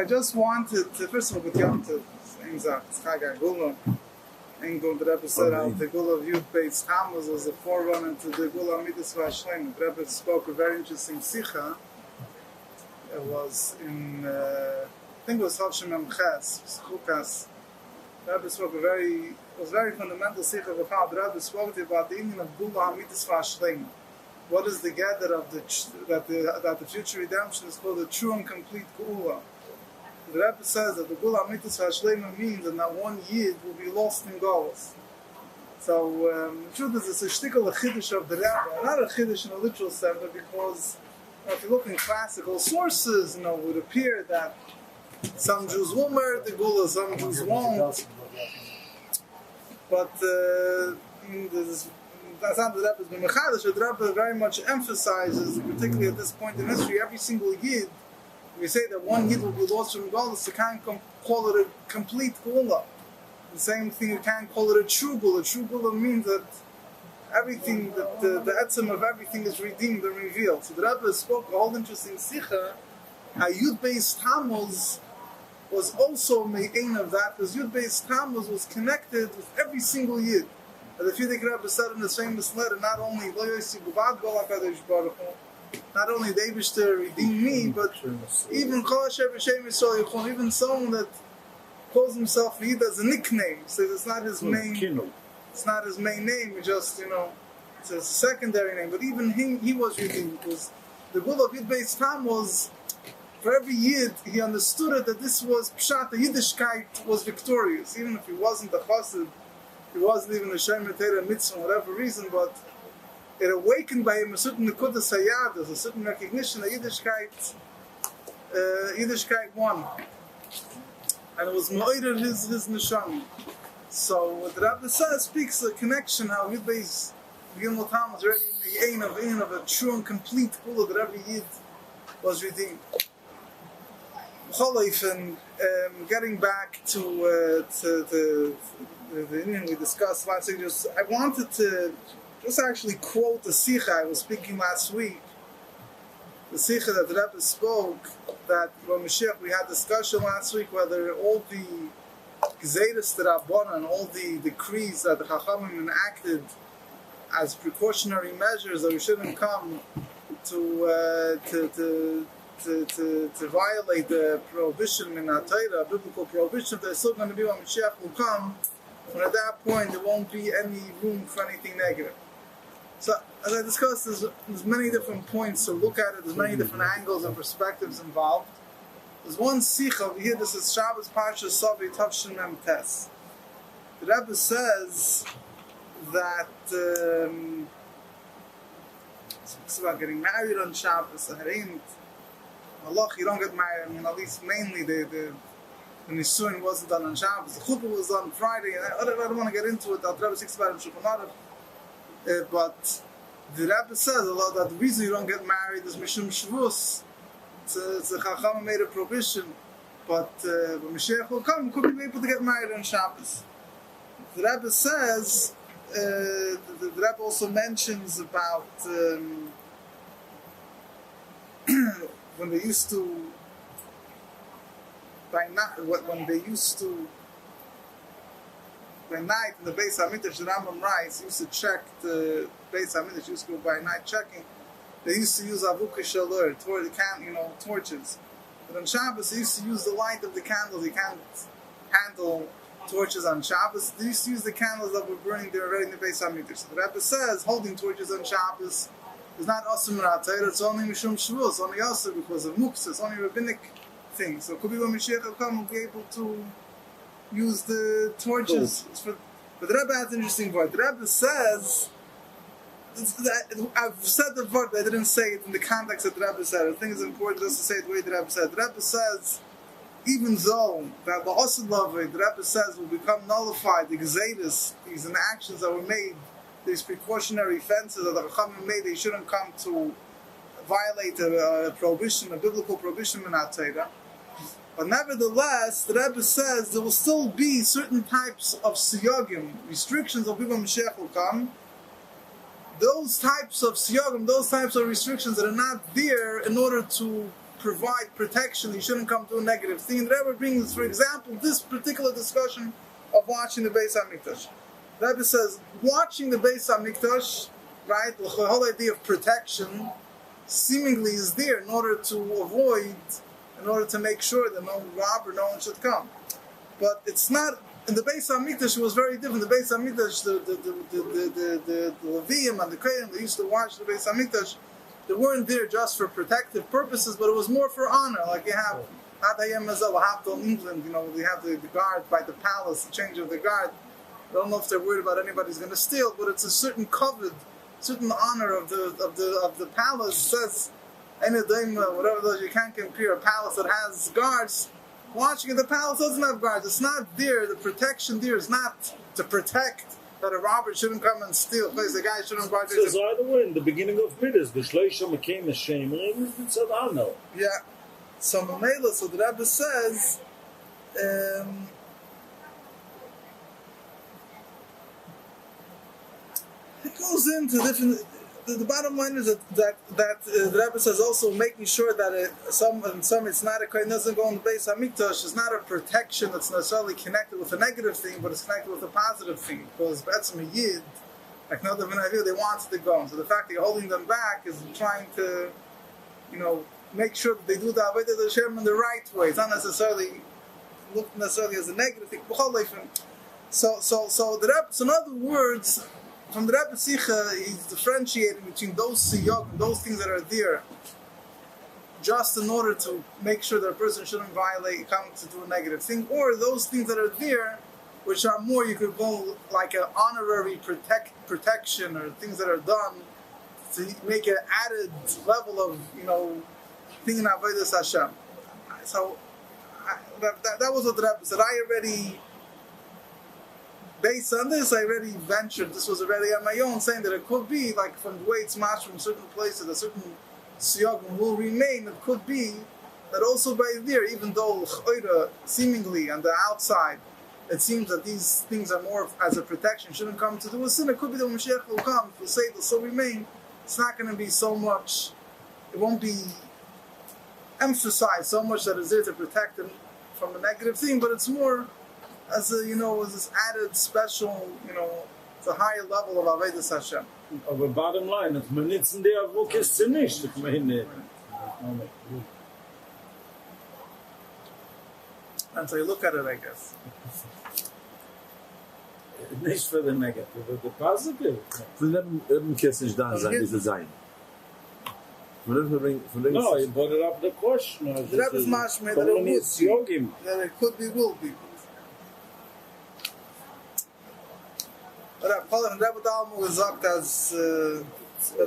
I just wanted to, first of all, get Yom to Chagai Gula, and the Rebbe said how the Gula of Youth Based Tammuz was a forerunner to the Gula Midas Vashlem. The Rebbe spoke a very interesting Sikha. It was in, I think it was Havshim Ches, Chukas. The Rebbe spoke it was very fundamental Sikha of how the Rebbe spoke about the Indian of Gula Midas Vashlem. What is the gather of that the future redemption is called a true and complete Gula. The Rebbe says that the Gula Mitzvah Shlema means that not one Yid will be lost in Golos. So the truth is it's a shtickle, a chiddush of the Rebbe, not a chiddush in a literal sense, but because if you look in classical sources, it would appear that some Jews will merit the Gula, some Jews won't. But that's not the Rebbe's been mechadish. The Rebbe very much emphasizes, particularly at this point in history, every single Yid. We say that one Yid will be lost from Golus, you can't call it a complete Gula. The same thing, you can't call it a true Gula. True Gula means that everything, that the etzem of everything is redeemed and revealed. So the Rebbe spoke a whole interesting Sikha, how Yud-based Tammuz was also me'ein of that, because Yud-based Tammuz was connected with every single Yid. As the Fidik Rebbe said in his famous letter, not only Lo Yosi Guvad Gol HaKadosh Baruch Hu, not only the Eibishter redeem me, but even Kol Asher B'Shem Yisrael Yichon, even someone that calls himself Yid as a nickname, says it's not his main, it's not his main name, it just, it's a secondary name. But even he was redeemed, because the Gula of Yid-based Tammuz, for every Yid, he understood it that this was Pshat, the Yiddishkeit was victorious, even if he wasn't a Chassid, he wasn't even a Shem Torah Mitzvah, for whatever reason, but it awakened by him a certain Nekudas Hayad, a certain recognition that Yiddishkeit won. And it was Mo'ir his Neshama. So what the Rebbe says speaks a connection how Yid-based Gimel Tam was already in the ain of a true and complete Gula that every Yid was redeemed. And getting back to the Indian we discussed last week, I wanted to just actually quote the Sikha I was speaking last week. The Sikha that the Rebbe spoke, that when Moshiach, we had discussion last week whether all the Gzeiras that Rabbanan and all the decrees that the Chachamim enacted as precautionary measures that we shouldn't come to violate the prohibition in our Torah, biblical prohibition, they're still going to be when Moshiach will come, when at that point there won't be any room for anything negative. So, as I discussed, there's many different points to look at it, there's many different angles and perspectives involved. There's one Sikha over here, this is Shabbos Parsha Savi Tavshin Mem Tes. The Rebbe says that it's about getting married on Shabbos, Allah, you don't get married, at least mainly the Nisuin wasn't done on Shabbos, the Chuppah was done Friday, I don't want to get into it, the Rebbe speaks about it in Shulchan Aruch. But the Rebbe says a lot that the reason you don't get married is Mishum Shavuos. It's a Chacham made a prohibition, but when Mashiach will come, could be able to get married on Shabbos. The Rebbe says, the Rebbe also mentions about when they used to, by night in the Beis HaMikdash, the Rambam writes, used to check the Beis HaMikdash, used to go by night checking. They used to use avuka shalur, torches. But on Shabbos, they used to use the light of the candles. You can't handle torches on Shabbos. They used to use the candles that were burning there already in the Beis HaMikdash. So the Rebbe says, holding torches on Shabbos is not asur min ha'Torah, it's only mishum shavuos, it's only asur because of muktzah, it's only rabbinic thing. So it could be when Mashiach will come, we'll be able to use the torches. But the Rebbe has an interesting word. The Rebbe says, I've said the word, but I didn't say it in the context that the Rebbe said it. I think it's important just to say it the way the Rebbe said it. The Rebbe says, even though that the Osud Lavei, the Rebbe says, will become nullified, the Gzeiras, these inactions that were made, these precautionary fences that the Chachamim made, they shouldn't come to violate a prohibition, a biblical prohibition in our Torah. But nevertheless, the Rebbe says there will still be certain types of siyagim, restrictions of people Mashiach will come. Those types of siyagim, those types of restrictions that are not there in order to provide protection. You shouldn't come to a negative thing. The Rebbe brings, for example, this particular discussion of watching the Beis HaMikdash. The Rebbe says, watching the Beis HaMikdash, right, the whole idea of protection seemingly is there in order to make sure that no robber, no one should come. But it's not. In the Beis HaMikdash, it was very different. The Beis HaMikdash, the Leviim and the Kohanim, they used to watch the Beis HaMikdash. They weren't there just for protective purposes, but it was more for honor. Like you have Adayem Mazel in England, they have the guard by the palace, the change of the guard. I don't know if they're worried about anybody's going to steal, but it's a certain covet, certain honor of the palace. It says, whatever those, you can't compare a palace that has guards. Watching the palace doesn't have guards. It's not there. The protection there is not to protect that a robber shouldn't come and steal. Place the guy shouldn't guard. So either way, in the beginning of Midas, the Shloisha became a shame, and it's said, "I know." Yeah. So Mamela, so the Rebbe says, it goes into different. The bottom line is that the Rebbe says also making sure that some it's not a kohen doesn't go in the Beis HaMikdash. It's not a protection that's necessarily connected with a negative thing, but it's connected with a positive thing. Because Be'etzim a Yid, like no different idea, they want to go. So the fact that you're holding them back is trying to, make sure that they do the Avodah Hashem in the right way. It's not necessarily looked necessarily as a negative thing. So the Rebbe, so in other words, from the Rebbe Sicha, he's differentiating between those siyog and those things that are there, just in order to make sure that a person shouldn't violate, come to do a negative thing, or those things that are there, which are more, you could go like an honorary protection, or things that are done to make an added level of, thinking avodas Hashem. So that was what the Rebbe said. Based on this, I already ventured, this was already on my own, saying that it could be, like from the way it's matched from certain places, a certain siyagim will remain, it could be that also by there, even though seemingly on the outside, it seems that these things are more as a protection, shouldn't come to do a sin, it could be that Moshiach will come, will say they'll still remain, it's not going to be so much, it won't be emphasized so much that it's there to protect them from a negative thing, but it's more as a, as this added special, it's a higher level of Avodas Hashem. Aber bottom line, it's menitzen der Avuk ist sie nicht. Ich meine, and so you look at it, I guess. Nicht für the negative, but the positive. Von dem kannst nicht da sein, wie sie sein. No, you brought it up the question. The Rebbe's mashmeh that it could be, will be. Rebbe Dalmo gesagt, als the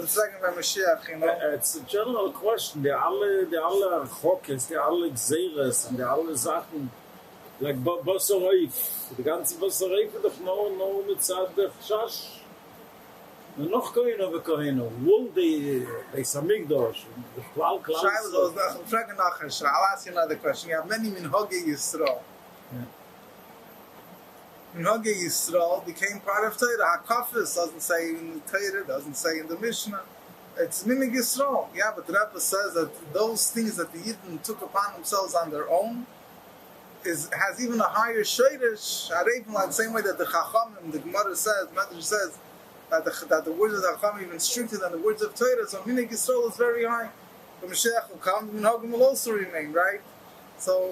second by Moshiach, It's a general question. Die alle Chokes, die alle Gzeres, und die alle Sachen, like Bossereif, die ganze Bossereif ist doch noch mit Zeit der Chash. Und noch Kohen, wohl die Beis HaMikdash, the Klal. I'll ask you another question. You have many Minhagei Yisrael. Minhagei Yisrael became part of Torah. HaKafis doesn't say in the Torah, doesn't say in the Mishnah. It's Minhag Yisrael. Yeah, but the Rebbe says that those things that the Yidden took upon themselves on their own has even a higher shayrish. Even like the same way that the Chachamim, the Gemara says, Medrash says, that the words of the Chachamim are even stricter than the words of Torah. So Minhag Yisrael is very high. The Moshiach will come, the Minhagim will also remain, right? So,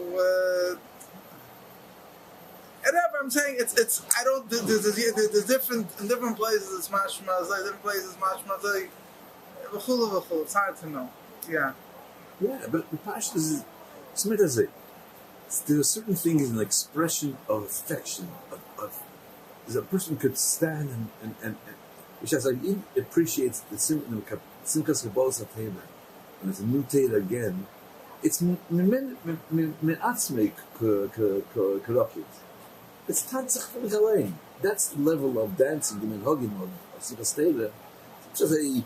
whatever I'm saying, it's I don't. The different in different places it's mashma zay, different places mashma zay. V'chulu. It's hard to know. Yeah. Yeah, but the pashtus is smidazay. There are certain things in the expression of affection of as a person could stand and which as I appreciates the simkas kabbalas hatema, and it's a new tale again. It's min atzmei korokit. It's tanzach for the That's the level of dancing, the minhagim of simkas teva. Just a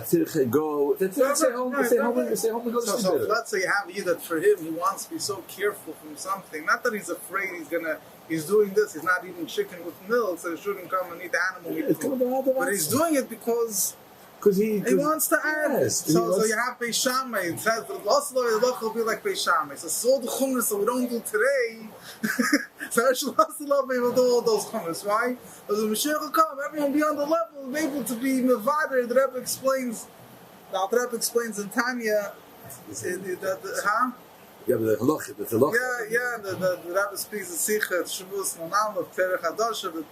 tirche go. Stay home and go to sleep. So let's say you have you that for him, he wants to be so careful from something. Not that he's afraid he's doing this. He's not eating chicken with milk, so he shouldn't come and eat animal meat. But he's doing it because Because he wants to add. Yes, so you have Beis Shammai. It says the lost law will be like Beis Shammai. So it's all the chumras that we don't do today. So Hershel lost the law, we will do all those chumras, right? As the Moshiach will come, everyone be on the level, will be able to be mevader. The Rebbe explains. The Alter Rebbe explains in Tanya. Yeah, but the halacha. The Rebbe speaks the Sikha, Shavuos, Nanam, of Terech Hadasha, but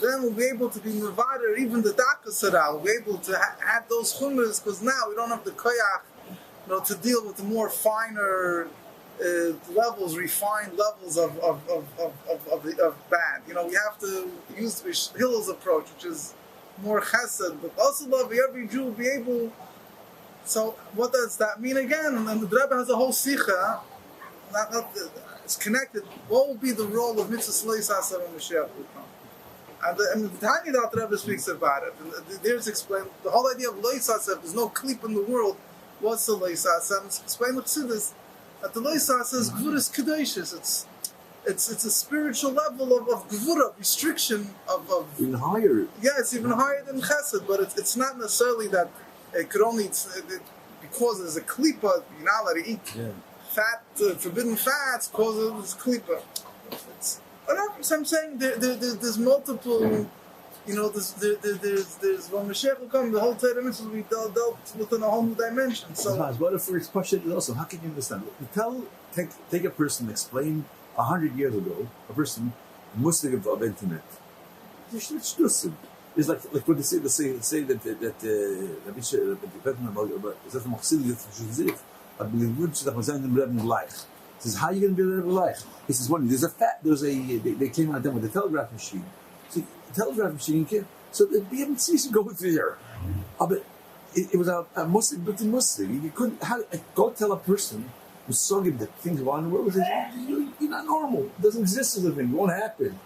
then we'll be able to be Mevader, even the Daka Sarah, we'll be able to add those chumras, because now we don't have the koyach, to deal with the more finer levels, refined levels of bad. We have to use Hillel's approach, which is more chesed, but also every Jew will be able. So what does that mean again? And then the Rebbe has a whole Sikha. It's connected. What will be the role of mitzvah Lo Yisaseh when Moshiach will come? And the Tanya that Rebbe speaks about it. And there's explained the whole idea of Lo Yisaseh. There's no klip in the world. What's the Lo Yisaseh? And it's explained with Chassidus that the Lo Yisaseh is Gvuras Kedoshis. It's a spiritual level of Gvura, restriction of even higher. Yeah, it's even higher than Chesed, but it's not necessarily that it could only because there's a klipa. You're not allowed to eat. Yeah. Fat, forbidden fats causes klipa. So I'm saying there's multiple, there's when Moshiach will come, the whole Torah mitzvah will be dealt within a whole new dimension. So, what if first question is also, how can you understand? Take a person, explain 100 years ago, a person, Muslim of internet. It's like what they say that I believe says, how are you going to be able to lie? He says, they came out then with a telegraph machine. So the telegraph machine came, so they haven't ceased to go through there. But it was a Muslim, but a Muslim. You couldn't go tell a person who's soggy that things go on in the world, you're not normal. It doesn't exist as a thing. It won't happen.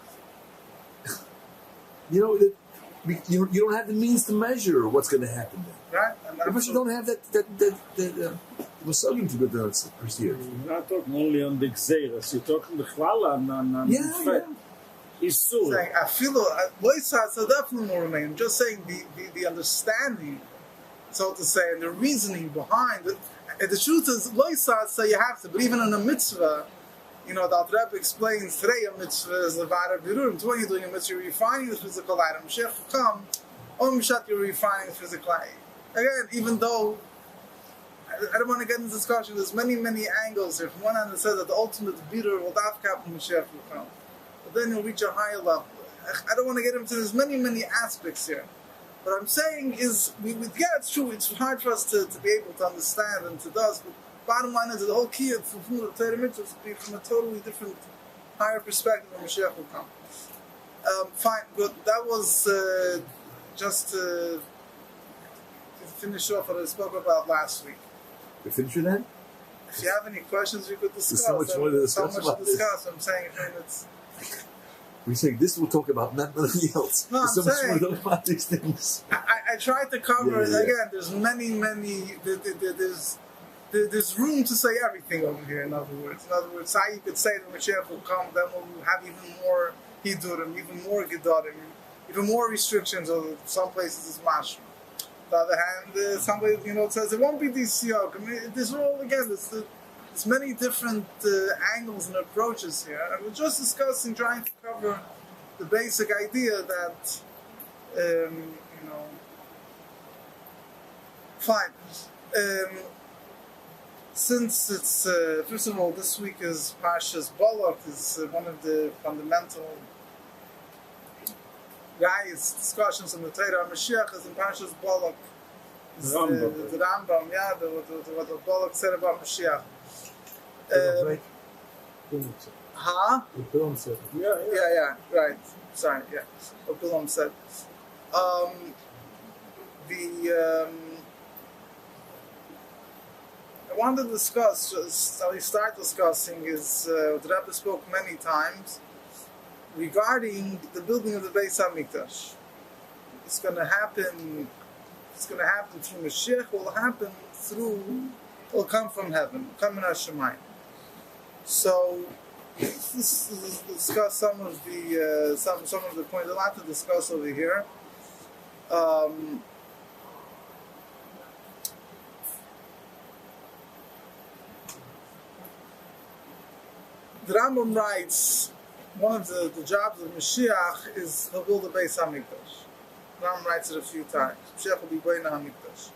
You don't have the means to measure what's going to happen then. Right? Because you don't have that Muslim to go down first year. You're not talking only on the Gzeres, you're talking the Chlala on the Fet. He's so. I feel Lo Yisaseh definitely will remain. I'm just saying the understanding, so to say, and the reasoning behind it. And the truth is, Lo Yisaseh you have to, but even in a mitzvah, the Alter Rebbe explains today a mitzvah is Levada Birurim. When you're doing a mitzvah, you're refining the physical item. Moshiach will come, you're refining the physical item. Again, even though I don't want to get into discussion, there's many angles here. From one hand, it says that the ultimate birur will dafka from Moshiach will come, but then you'll reach a higher level. I don't want to get into. There's many aspects here. What I'm saying is, it's true. It's hard for us to be able to understand and to do. But bottom line is that the whole key of the Torah mitzvah is to be from a totally different, higher perspective when Moshiach will come. Fine, good. That was just to finish off what I spoke about last week. We finish with that? If you have any questions, we could discuss. There's so much more to discuss. I'm saying it's. We're saying this will talk about, not nothing else. No, there's so much more to talk about these things. I tried to cover it again. There's many. There's room to say everything over here. In other words, how you could say that Moshiach will come, then we'll have even more hidurim, even more gedarim, even more restrictions. Or some places is mashma. On the other hand, somebody says it won't be DCO. I mean, there's all again. There's many different angles and approaches here, and we're just discussing, trying to cover the basic idea that fine. Since it's first of all, this week is Parshas Balak, is one of the fundamental discussions on the Torah. Moshiach is in Parshas Balak. The Rambam, what Balak said about Moshiach. Right. Right. Sorry, yeah. What Bilam said. I wanted to discuss, how we start discussing is what the Rebbe spoke many times regarding the building of the Beis HaMikdash. It's going to happen through Mashiach, will come from heaven, come in Hashemayim. So let's discuss some of the points. A lot to discuss over here. The Rambam writes, one of the jobs of Moshiach is he'll build a Beis HaMikdash. The Rambam writes it a few times. Moshiach will be Beina HaMikdash.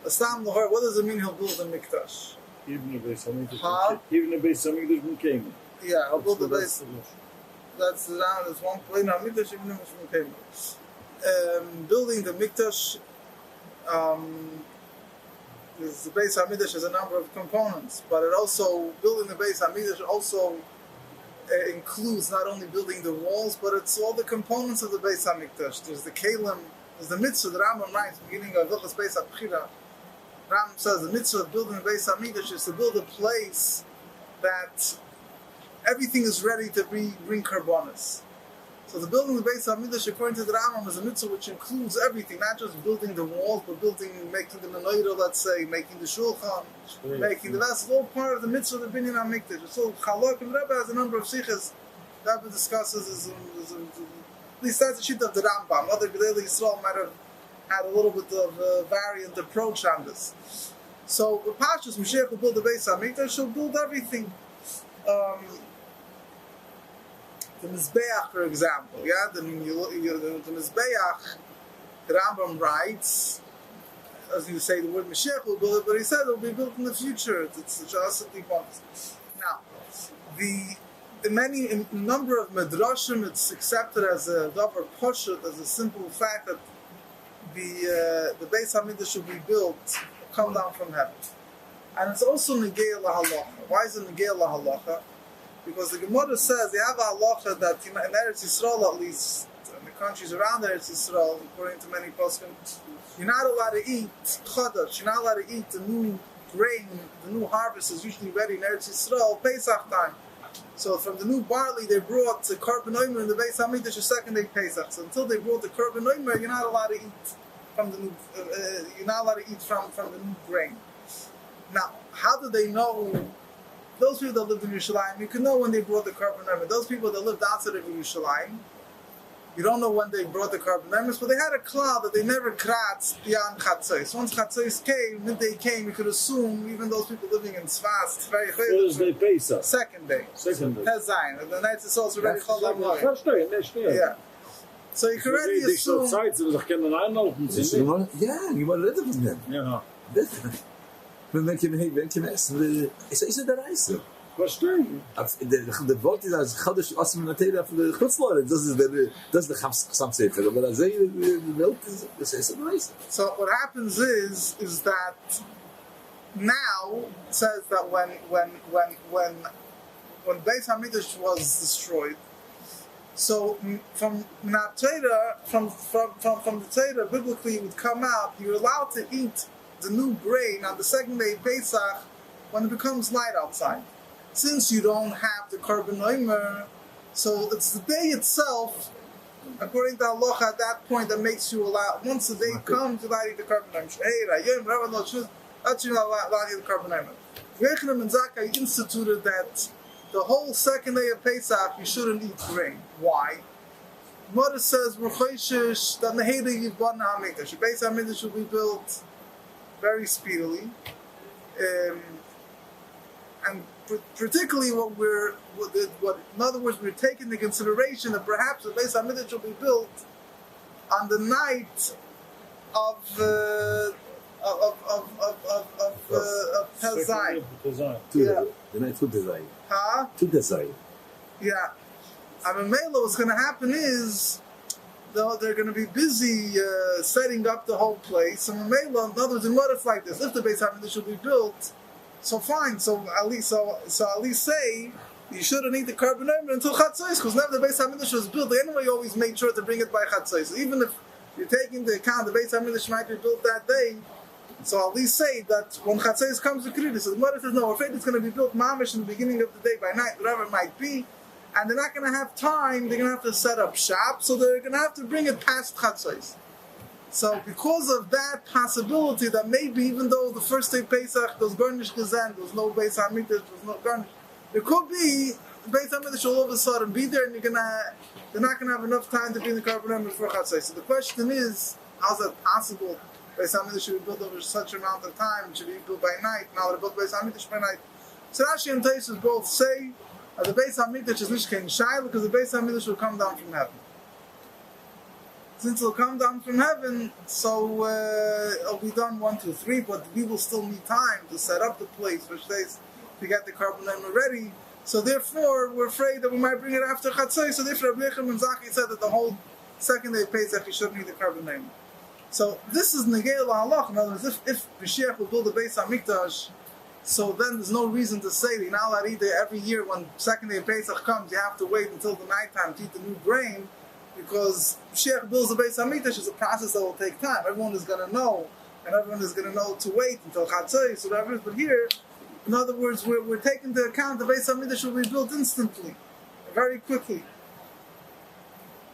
Astam Lahor, what does it mean he'll build a Mikdash? Even a Beis Hamikdash. Huh? Even a Beis Hamikdash came. Yeah, he'll build a Beis. That's That's the round. There's one Beina HaMikdash, even if it's from building the Mikdash. The Beis Hamikdash has a number of components, but it also building the Beis Hamikdash also includes not only building the walls, but it's all the components of the Beis Hamikdash. There's the Kalim, there's the mitzvah. The Rambam writes, beginning of Hilchos Beis HaBchira. Rambam says the mitzvah of building the Beis Hamikdash is to build a place that everything is ready to bring karbonos. So the building of the Beis HaMikdash, according to the Rambam, is a mitzvah which includes everything, not just building the walls, but making the menorah, let's say, making the shulchan, making the vessels, all part of the mitzvah of the binyan HaMikdash. So Chalak and Rebbe has a number of sichas that Rebbe discusses, at least that's the sheet of the Rambam. Other Gedolei Yisrael might have had a little bit of a variant approach on this. So the Pashas, Moshiach will build the Beis HaMikdash, he'll build everything. The Mizbeach, for example, the Mizbeach, the Rambam writes, as you say, the word Mashiach will build it, but he said it will be built in the future. It's just a Now, in a number of Midrashim, it's accepted as a davar poshut, as a simple fact that the Beis HaMikdash will be built, come down from heaven. And it's also Negei LaHalacha. Why is it Negei LaHalacha? Because the Gemara says they have a halacha that in Eretz Yisrael, at least in the countries around Eretz Yisrael, according to many poskim, you're not allowed to eat chadash. You're not allowed to eat the new grain. The new harvest is usually ready in Eretz Yisrael Pesach time. So from the new barley they brought the korban omer in the Beis Hamikdash the second day Pesach. So until they brought the korban omer, you're not allowed to eat from the new. You're not allowed to eat from the new grain. Now, how do they know? Those people that lived in Yerushalayim, you can know when they brought the korban omer. Those people that lived outside of Yerushalayim, you don't know when they brought the korban omer, but they had a cloud that they never kratz beyond Chatzos. Once Chatzos came, midday came, you could assume, even those people living in Tzfas, it's very Thursday Pesach. Second day. Tezayin. And the night is also already called Amoy. Yeah. So you can already assume. Yeah, you want to let them. Yeah. Wenn essen, ist der Reise. Verstehe. Der Wort ist als Chadash Osman Natera für die Chutzleute. Das ist der Chamsefer. Aber das ist die Welt, das ist der Reise. So what happens is that now it says that when Beis Hamikdash was destroyed, so from the Torah, biblically it would come out, you're allowed to eat the new grain on the second day of Pesach when it becomes light outside. Since you don't have the korban omer, so it's the day itself, according to Allah, at that point that makes you allow. Once the day comes, you allow to eat the korban omer. That's you allow to eat the korban omer. Yechanan and Zakkai instituted that the whole second day of Pesach you shouldn't eat grain. Why? Mother says that the Heda Yivban HaMikdash, the Beis HaMikdash will be built very speedily, and particularly in other words, we're taking into consideration that perhaps the Beis HaMikdash will be built on the night of Tezayin. Yeah. The night to Tezayin. Huh? To Tezayin. Yeah. And Mela, what's going to happen is they're going to be busy setting up the whole place. And Mela, in other words, in what it's like this: if the Beis HaMikdash will be built, so fine. So at least say you shouldn't eat the korban omer until Chatzos, because never the Beis HaMikdash was built. They anyway always made sure to bring it by Chatzos. So even if you're taking into account the Beis HaMikdash might be built that day, so at least say that when Chatzos comes to Kriyah, so the Gemara says no, we're afraid it's going to be built mamish in the beginning of the day by night, whatever it might be. And they're not going to have time, they're going to have to set up shop, so they're going to have to bring it past Chatzos. So because of that possibility that maybe even though the first day Pesach, there was garnish gezen, there was no Beis HaMikdash, there was no garnish, there could be Beis HaMikdash will all of a sudden be there and they're not going to have enough time to be in the korban omer before Chatzos. So the question is, how's that possible? Beis HaMikdash should be built over such an amount of time, it should be built by night, now they're built Beis HaMikdash by night. So Rashi and Tosfos both say The Beis HaMikdash is nicht kein Shaila because the Beis HaMikdash will come down from heaven. Since it'll come down from heaven, so it'll be done 1, 2, 3, but we will still need time to set up the place for stays to get the carbon ready. So therefore, we're afraid that we might bring it after Chatzai. So therefore, Rabbi Yechim and Zaki said that the whole second day of Pesach, you shouldn't need the carbon name. So this is Negei La'alach. In other words, if Moshiach will build the Beis HaMikdash, so then there's no reason to say that you're not allowed to eat it every year when second day of Pesach comes. You have to wait until the nighttime to eat the new grain, because Moshiach builds the Beis HaMikdash is a process that will take time. Everyone is going to know, and everyone is going to know to wait until Chatzai, so whatever. But here, in other words, we're taking into account the Beis HaMikdash will be built instantly, very quickly.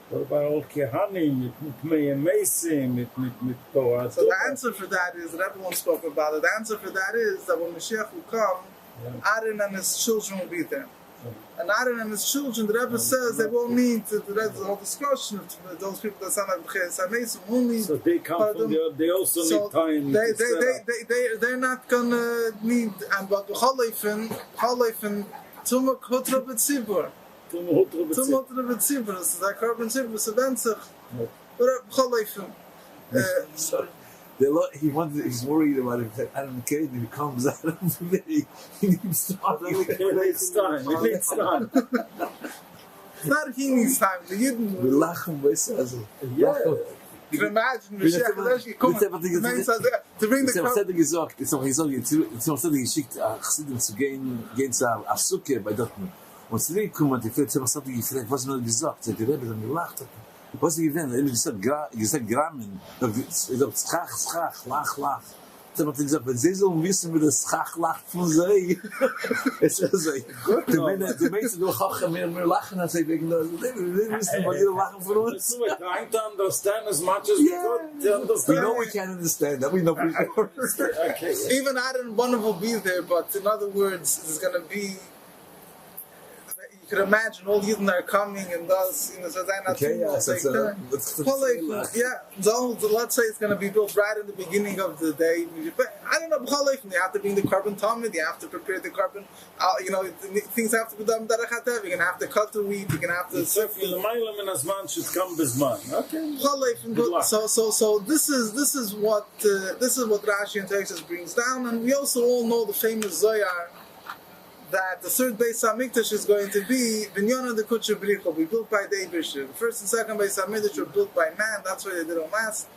What about all Kehanim, mit Me'emesim, mit Torah? So the answer for that is, that everyone spoke about it, the answer for that is that when Mashiach will come, Aaron and his children will be there. And Aaron and his children, the Rebbe says, they won't need to, there's a whole discussion of those people that sound like B'chei Samesim, won't need. So they come from they also need time. They're not gonna need, and but Chalefen, Tumak Hutra B'tzibur. Tumak Hutra B'tzibur, so that carbon tzibur, so then Chalefen. He's worried about it. Adam Kennedy who comes out of the day. He needs time. He needs time. It's not he needs time. The Yidden. We lachen besser. Yeah. You can imagine Mashiach Kadeshki coming. The man says to bring the cup. It's noch geschickt, Chassidim zu gehen zu Asuke bei Dortmund. Und zu dir kommen, die Fährt, was hat er gefragt, was hat er gesagt? Die Rebbe dann gelacht. Was ist gewesen? Er hat gesagt, Grammen. Er hat Schach, lach. Dann hat er gesagt, wenn sie so wissen, wie das Schach lacht von sie. Es ist so. Die Menschen durch Schach mehr lachen, als sie denken, wir wissen, was sie lachen von uns. We're trying to understand as much as we could to understand. We know we can't understand that. We know we can't understand. Okay. Even Adam, one will be there, but in other words, there's going to be. You could imagine all Yidden are coming and thus, so they're not let's say it's going to be built right in the beginning of the day. But I don't know, you have to bring the carbon tamid, you have to prepare the carbon, things have to be done. You're going to have to cut the wheat, you're going to have to should come bisman. Okay. So this is what Rashi and Texas brings down, and we also all know the famous Zohar that the third Beis HaMikdash is going to be Binyan the Kutsher Bricha, will be built by the Eibusher. The first and second Beis HaMikdash were built by man, that's why they did on last.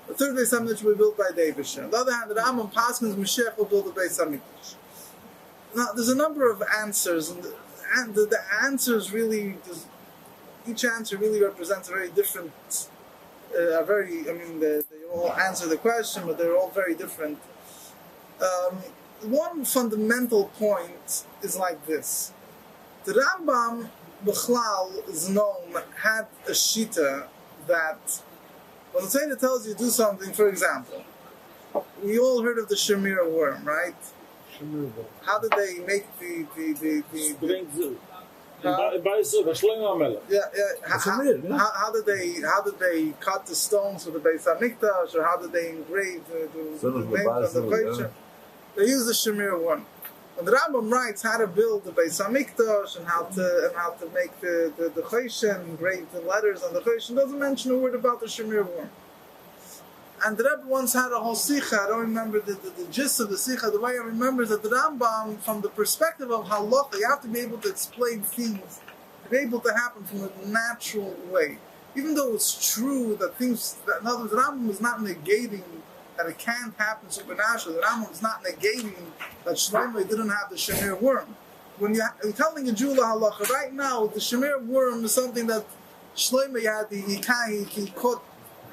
The third Beis HaMikdash will be built by the Eibusher. On the other hand, the Rambam Paschal's Moshiach will build the Beis HaMikdash. Now, there's a number of answers, and the answers really, each answer really represents a very different, they all answer the question, but they're all very different. One fundamental point is like this. The Rambam B'chlal Znom had a shita that when the Torah tells you to do something, for example, we all heard of the Shemira worm, right? How did they make the how did they cut the stones for the Beis HaMikdash, or how did they engrave the name of the Kodesh? They use the Shemir one. When the Rambam writes how to build the Beis HaMikdash and how to make the Choshen, engrave the letters on the Choshen, doesn't mention a word about the Shemir one. And the Rebbe once had a whole sikha. I don't remember the gist of the sikha. The way I remember is that the Rambam, from the perspective of halacha, you have to be able to explain things, to be able to happen from a natural way. Even though it's true that things, in other words, the Rambam is not negating that it can't happen supernaturally. The Rambam is not negating that Shlomo didn't have the Shemir worm. When you're telling a Jew halacha, right now, the Shemir worm is something that Shlomo had, he caught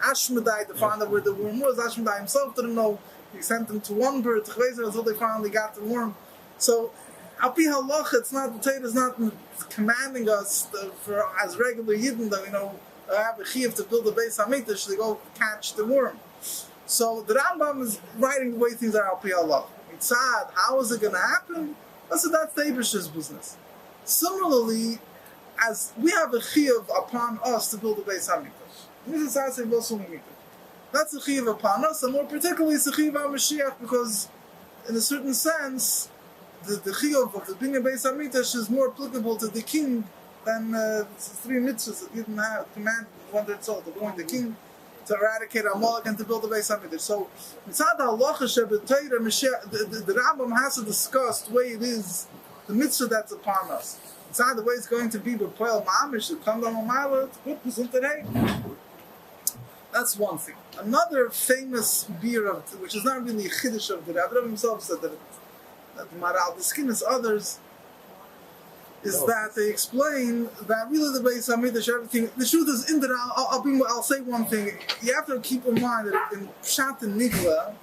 Ashmedai to find out where the worm was. Ashmedai himself didn't know. He sent him to one bird, to Chvezer, until they finally got the worm. So, Api halacha, it's not, the Torah is not commanding us as regular Yidden that, have a chiyuv to build a Beis HaMikdash to go catch the worm. So the Rambam is writing the way things are Al Pi Allah. Mitzad, how is it going to happen? That's the Eibusher's business. Similarly, as we have a chiyuv upon us to build a Beis HaMikdash. That's a chiyuv upon us, and more particularly it's a chiyuv on Moshiach, because in a certain sense, the chiyuv of the binyan Beis Hamikdash is more applicable to the king than the three mitzvahs that didn't have command whether it's all to appoint the king, to eradicate Amalek, and to build the Beis Hamikdash. So mitzad halacha shebetayra Mashiach, the Rambam has to discuss the way it is the mitzvah that's upon us. It's not the way it's going to be b'poel ma'amish to come down on Ma'ala to put today. That's one thing. Another famous beer of, which is not really a chiddush of the Rebbe himself said that Maral Diskinis others is that they explain that really the Beis Hamikdash, everything. The truth is in that I'll say one thing. You have to keep in mind that in Pshat and Nigla,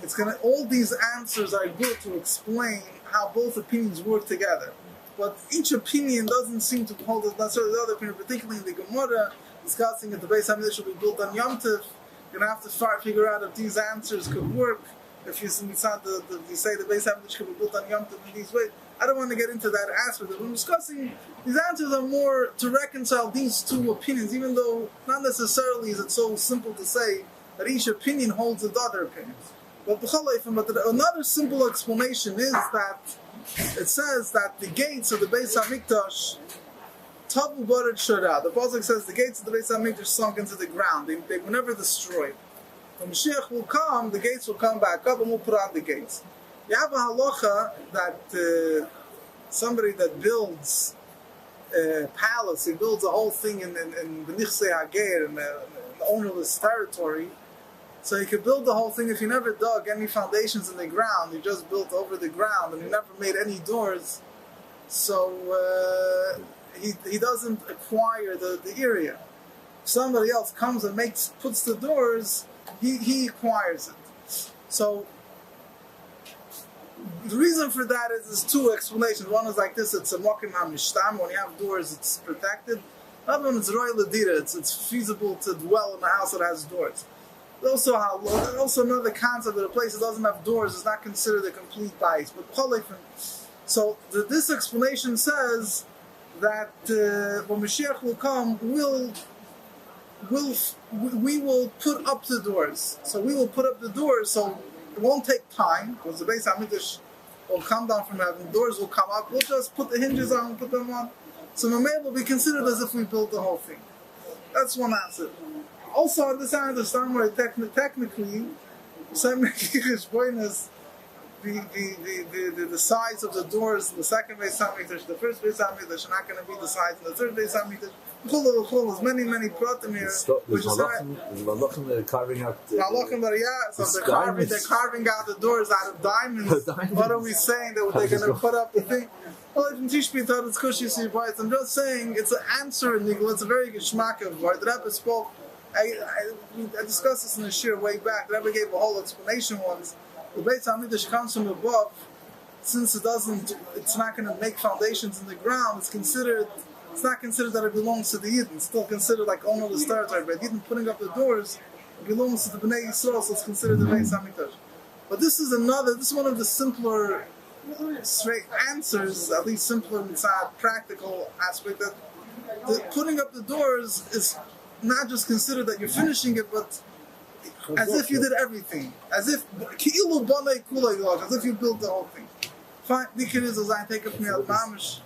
it's gonna all these answers are good to explain how both opinions work together. But each opinion doesn't seem to hold necessarily the other opinion, particularly in the Gemara, discussing that the Beis Hamikdash should be built on Yom Tov. You're going to have to figure out if these answers could work. If you say the Beis Hamikdash could be built on Yom Tov in these ways. I don't want to get into that aspect. But we're discussing, these answers are more to reconcile these two opinions, even though not necessarily is it so simple to say that each opinion holds with other opinions. But another simple explanation is that it says that the gates of the Beis Hamikdash, Tavu Barat Shara, the Pasuk says the gates of the Beis Hamikdash sunk into the ground. They were never destroyed. When Moshiach will come, the gates will come back up and we'll put on the gates. You have a halacha that somebody that builds a palace, he builds a whole thing in B'nichsei Hager, in the ownerless territory. So you could build the whole thing if you never dug any foundations in the ground, you just built over the ground and you never made any doors. So he doesn't acquire the area. If somebody else comes and puts the doors, he acquires it. So the reason for that is there's two explanations. One is like this: it's a mokim hamishtam. When you have doors, it's protected. Another one is roy ladira. It's feasible to dwell in a house that has doors. Also another concept that a place that doesn't have doors is not considered a complete bais. But so this explanation says that when Mashiach will come, we will put up the doors. So we will put up the doors. So it won't take time because the Beis Hamikdash will come down from heaven. The doors will come up. We'll just put the hinges on and put them on. So Mameh will be considered as if we built the whole thing. That's one answer. Also, understand where technically, the size of the doors, the second Beis Hamikdash, the first Beis Hamikdash are not going to be the size of the third Beis Hamikdash. There's many pratim here. There's malachim carving out they're carving out the doors out of diamonds. What are we saying that they're going to put up the thing? Well, if you teach me that it's kushi, I'm just saying it's an answer in Nigel. It's a very good shmak of word. The Rebbe spoke. I discussed this in the shir way back. The Rebbe gave a whole explanation once. The Beis Hamikdash comes from above. Since it's not going to make foundations in the ground. It's not considered that it belongs to the Yidden. It's still considered like ownerless territory. But Yidden putting up the doors, it belongs to the Bnei Yisrael, so it's considered the Beis Hamikdash. But this is one of the simpler, straight answers, at least simpler inside practical aspect, that putting up the doors is not just considered that you're finishing it, but as if you did everything. As if you built the whole thing. Fine, the kid is as I take it from the Mamish.